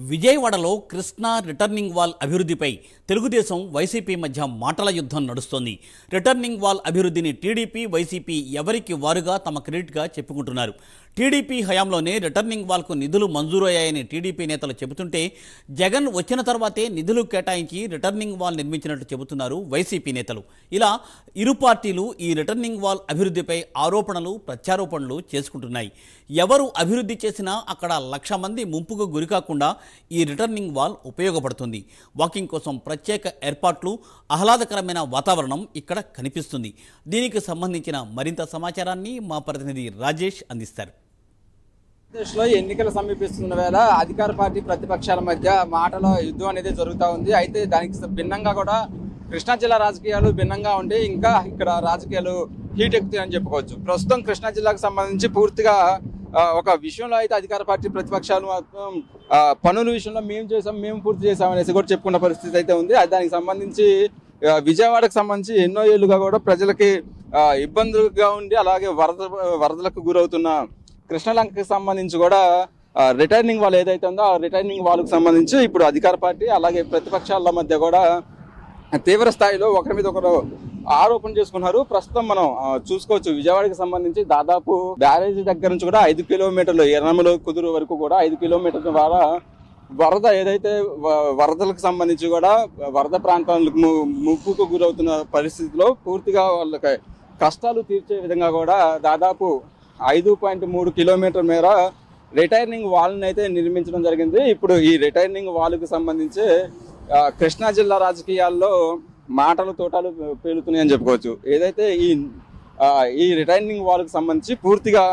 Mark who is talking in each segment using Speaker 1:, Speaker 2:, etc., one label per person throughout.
Speaker 1: విజయవాడలో Krishna returning wall అభివృద్ధిపై Telugu Desam YCP మధ్య మాటల యుద్ధం నడుస్తోంది. రిటర్నింగ్ వాల్ అభివృద్ధిని టీడీపీ వైసీపీ ఎవరికి వారుగా తమ క్రెడిట్గా చెప్పుకుంటున్నారు. టీడీపీ హయాంలోనే రిటర్నింగ్ వాల్కు నిధులు మంజూరయ్యాయని టీడీపీ నేతలు చెబుతుంటే జగన్ వచ్చిన తర్వాతే నిధులు కేటాయించి రిటర్నింగ్ వాల్ నిర్మించినట్టు చెబుతున్నారు వైసీపీ నేతలు. ఇలా ఇరు పార్టీలు ఈ రిటర్నింగ్ వాల్ అభివృద్ధిపై ఆరోపణలు ప్రత్యారోపణలు చేసుకుంటున్నాయి. ఎవరు అభివృద్ధి చేసినా అక్కడ 1,00,000 మంది ముంపుకు గురికాకుండా ఈ రిటర్నింగ్ వాల్ ఉపయోగపడుతుంది. వాకింగ్ కోసం ప్రత్యేక ఏర్పాట్లు, ఆహ్లాదకరమైన వాతావరణం ఇక్కడ కనిపిస్తుంది. దీనికి సంబంధించిన మరింత సమాచారాన్ని మా ప్రతినిధి రాజేష్ అందిస్తారు.
Speaker 2: దేశంలో ఎన్నికలు సమీపిస్తున్న వేళ అధికార పార్టీ ప్రతిపక్షాల మధ్య మాటల యుద్ధం అనేది జరుగుతూ ఉంది. అయితే దానికి భిన్నంగా కూడా కృష్ణా జిల్లా రాజకీయాలు భిన్నంగా ఉండి ఇంకా ఇక్కడ రాజకీయాలు హీట్ ఎక్కుతాయని చెప్పుకోవచ్చు. ప్రస్తుతం కృష్ణా జిల్లాకు సంబంధించి పూర్తిగా ఒక విషయంలో అయితే అధికార పార్టీ ప్రతిపక్షాలు మాత్రం పనుల విషయంలో మేము పూర్తి చేసాం అనేసి కూడా చెప్పుకున్న పరిస్థితి అయితే ఉంది. దానికి సంబంధించి విజయవాడకు సంబంధించి ఎన్నో ఏళ్లుగా కూడా ప్రజలకి ఇబ్బందులుగా ఉండి అలాగే వరదలకు గురవుతున్న కృష్ణలంకకి సంబంధించి కూడా రిటర్నింగ్ వాల్ ఏదైతే ఉందో ఆ రిటర్నింగ్ వాల్కు సంబంధించి ఇప్పుడు అధికార పార్టీ అలాగే ప్రతిపక్షాల మధ్య కూడా తీవ్ర స్థాయిలో ఒకరి మీద ఒకరు ఆరోపణ చేసుకున్నారు. ప్రస్తుతం మనం చూసుకోవచ్చు విజయవాడకి సంబంధించి దాదాపు బ్యారేజీ దగ్గర నుంచి కూడా 5 కిలోమీటర్లు ఎర్రమల కుదురు వరకు కూడా 5 కిలోమీటర్ల ద్వారా వరద ఏదైతే వరదలకు సంబంధించి కూడా వరద ప్రాంతాలకు ముప్పుకు గురవుతున్న పరిస్థితిలో పూర్తిగా వాళ్ళకి కష్టాలు తీర్చే విధంగా కూడా దాదాపు 5.3 కిలోమీటర్ల మేర రిటైర్నింగ్ వాల్ని అయితే నిర్మించడం జరిగింది. ఇప్పుడు ఈ రిటైర్నింగ్ వాల్కు సంబంధించి కృష్ణా జిల్లా రాజకీయాల్లో మాటలు తోటలు పేలుతున్నాయని చెప్పుకోవచ్చు. ఏదైతే ఈ రిటైర్నింగ్ వాల్కు సంబంధించి పూర్తిగా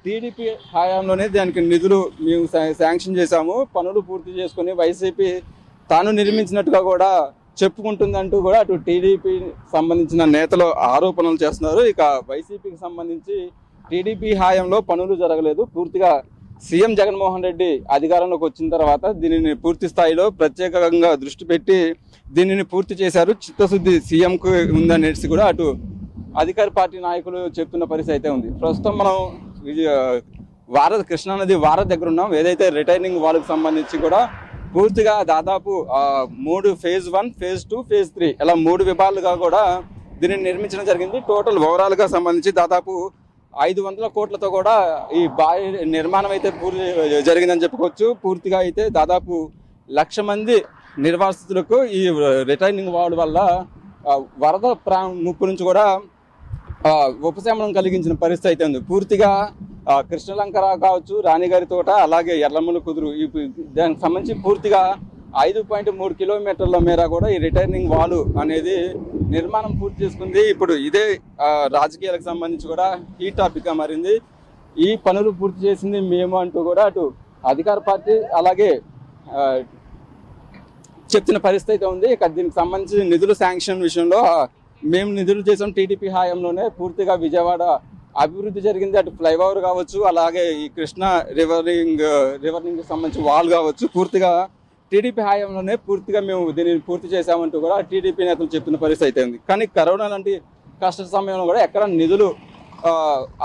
Speaker 2: టీడీపీ హయాంలోనే దానికి నిధులు మేము శాంక్షన్ చేశాము, పనులు పూర్తి చేసుకుని వైసీపీ తాను నిర్మించినట్టుగా కూడా చెప్పుకుంటుందంటూ కూడా అటు టీడీపీ సంబంధించిన నేతలు ఆరోపణలు చేస్తున్నారు. ఇక వైసీపీకి సంబంధించి టీడీపీ హయాంలో పనులు జరగలేదు, పూర్తిగా సీఎం జగన్మోహన్ రెడ్డి అధికారంలోకి వచ్చిన తర్వాత దీనిని పూర్తి స్థాయిలో ప్రత్యేకంగా దృష్టి పెట్టి దీనిని పూర్తి చేశారు, చిత్తశుద్ధి సీఎంకు ఉందనేసి కూడా అటు అధికార పార్టీ నాయకులు చెప్తున్న పరిస్థితి అయితే ఉంది. ప్రస్తుతం మనం కృష్ణానది వారధి దగ్గర ఉన్నాం. ఏదైతే రిటైర్నింగ్ వాల్కు సంబంధించి కూడా పూర్తిగా దాదాపు 3 ఫేజ్ 1, ఫేజ్ 2, ఫేజ్ 3 ఇలా 3 విభాగాలుగా కూడా దీనిని నిర్మించడం జరిగింది. టోటల్ ఓవరాల్గా సంబంధించి దాదాపు 500 కోట్లతో కూడా ఈ బావి నిర్మాణం అయితే పూర్తి జరిగిందని చెప్పుకోవచ్చు. పూర్తిగా అయితే దాదాపు 1,00,000 మంది నిర్వాసితులకు ఈ రిటైర్నింగ్ వాల్ వల్ల వరద ముప్పు నుంచి కూడా ఉపశమనం కలిగించిన పరిస్థితి అయితే ఉంది. పూర్తిగా కృష్ణలంక కావచ్చు, రాణిగారి తోట అలాగే ఎర్రమల కుదురు దానికి సంబంధించి పూర్తిగా 5.3 కిలోమీటర్ల మేర కూడా ఈ రిటైర్నింగ్ వాల్ అనేది నిర్మాణం పూర్తి చేసుకుంది. ఇప్పుడు ఇదే రాజకీయాలకు సంబంధించి కూడా ఈ టాపిక్గా మారింది. ఈ పనులు పూర్తి చేసింది మేము అంటూ కూడా అటు అధికార పార్టీ అలాగే చెప్తున్న పరిస్థితి అయితే ఉంది. ఇక దీనికి సంబంధించి నిధుల శాంక్షన్ విషయంలో మేము నిధులు చేసాం, టీడీపీ హయాంలోనే పూర్తిగా విజయవాడ అభివృద్ధి జరిగింది. అటు ఫ్లైఓవర్ కావచ్చు అలాగే ఈ కృష్ణా రివర్నింగ్ సంబంధించి వాల్ కావచ్చు పూర్తిగా టీడీపీ హయాంలోనే పూర్తిగా మేము దీనిని పూర్తి చేశామంటూ కూడా టీడీపీ నేతలు చెప్తున్న పరిస్థితి అయితే ఉంది. కానీ కరోనా లాంటి కష్ట సమయంలో కూడా ఎక్కడ నిధులు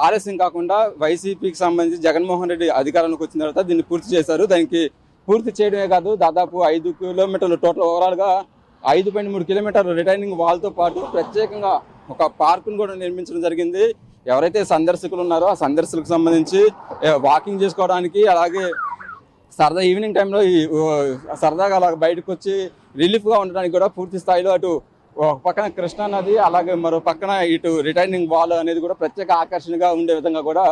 Speaker 2: ఆలస్యం కాకుండా వైసీపీకి సంబంధించి జగన్మోహన్ రెడ్డి అధికారంలోకి వచ్చిన తర్వాత దీన్ని పూర్తి చేశారు. దానికి పూర్తి చేయడమే కాదు దాదాపు 5 కిలోమీటర్లు టోటల్ ఓవరాల్గా 5.3 కిలోమీటర్ల రిటైర్నింగ్ వాల్తో పాటు ప్రత్యేకంగా ఒక పార్కును కూడా నిర్మించడం జరిగింది. ఎవరైతే సందర్శకులు ఉన్నారో ఆ సందర్శకులకు సంబంధించి వాకింగ్ చేసుకోవడానికి అలాగే సరదా ఈవినింగ్ టైంలో సరదాగా అలా బయటకు వచ్చి రిలీఫ్గా ఉండడానికి కూడా పూర్తి స్థాయిలో అటు ఒక పక్కన కృష్ణా నది అలాగే మరో పక్కన ఇటు రిటైర్నింగ్ వాల్ అనేది కూడా ప్రత్యేక ఆకర్షణగా ఉండే విధంగా కూడా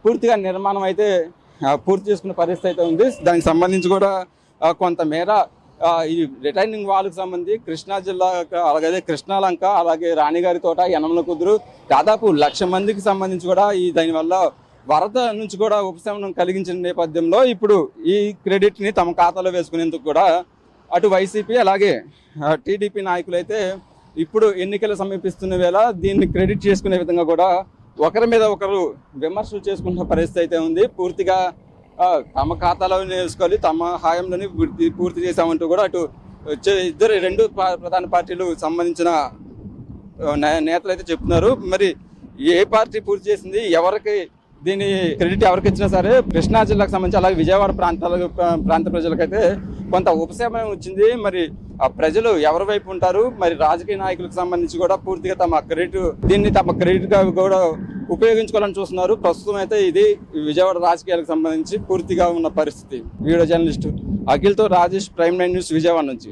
Speaker 2: పూర్తిగా నిర్మాణం అయితే పూర్తి చేసుకున్న పరిస్థితి అయితే ఉంది. దానికి సంబంధించి కూడా కొంతమేర ఈ రిటైర్నింగ్ వాల్కి సంబంధించి కృష్ణా జిల్లా అలాగే కృష్ణాలంక అలాగే రాణిగారి తోట యనమల కుదురు దాదాపు 1,00,000 మందికి సంబంధించి కూడా దానివల్ల వరద నుంచి కూడా ఉపశమనం కలిగించిన నేపథ్యంలో ఇప్పుడు ఈ క్రెడిట్ని తమ ఖాతాలో వేసుకునేందుకు కూడా అటు వైసీపీ అలాగే టీడీపీ నాయకులు అయితే ఇప్పుడు ఎన్నికలు సమీపిస్తున్న వేళ దీన్ని క్రెడిట్ చేసుకునే విధంగా కూడా ఒకరి మీద ఒకరు విమర్శలు చేసుకున్న పరిస్థితి అయితే ఉంది. పూర్తిగా తమ ఖాతాలో వేసుకోవాలి, తమ హాయంలోనే పూర్తి చేశామంటూ కూడా అటు రెండు ప్రధాన పార్టీలకు సంబంధించిన నేతలు అయితే చెప్తున్నారు. మరి ఏ పార్టీ పూర్తి చేసింది, ఎవరికి దీని క్రెడిట్ ఎవరికి ఇచ్చినా సరే కృష్ణా జిల్లాకు సంబంధించి అలాగే విజయవాడ ప్రాంత ప్రజలకైతే కొంత ఉపశమనం వచ్చింది. మరి ఆ ప్రజలు ఎవరి వైపు ఉంటారు, మరి రాజకీయ నాయకులకు సంబంధించి కూడా పూర్తిగా తమ క్రెడిట్ గా కూడా ఉపయోగించుకోవాలని చూస్తున్నారు. ప్రస్తుతం అయితే ఇది విజయవాడ రాజకీయాలకు సంబంధించి పూర్తిగా ఉన్న పరిస్థితి. వీడియో జర్నలిస్టు అఖిల్తో రాజేష్, ప్రైమ్ 9 న్యూస్, విజయవాడ నుంచి.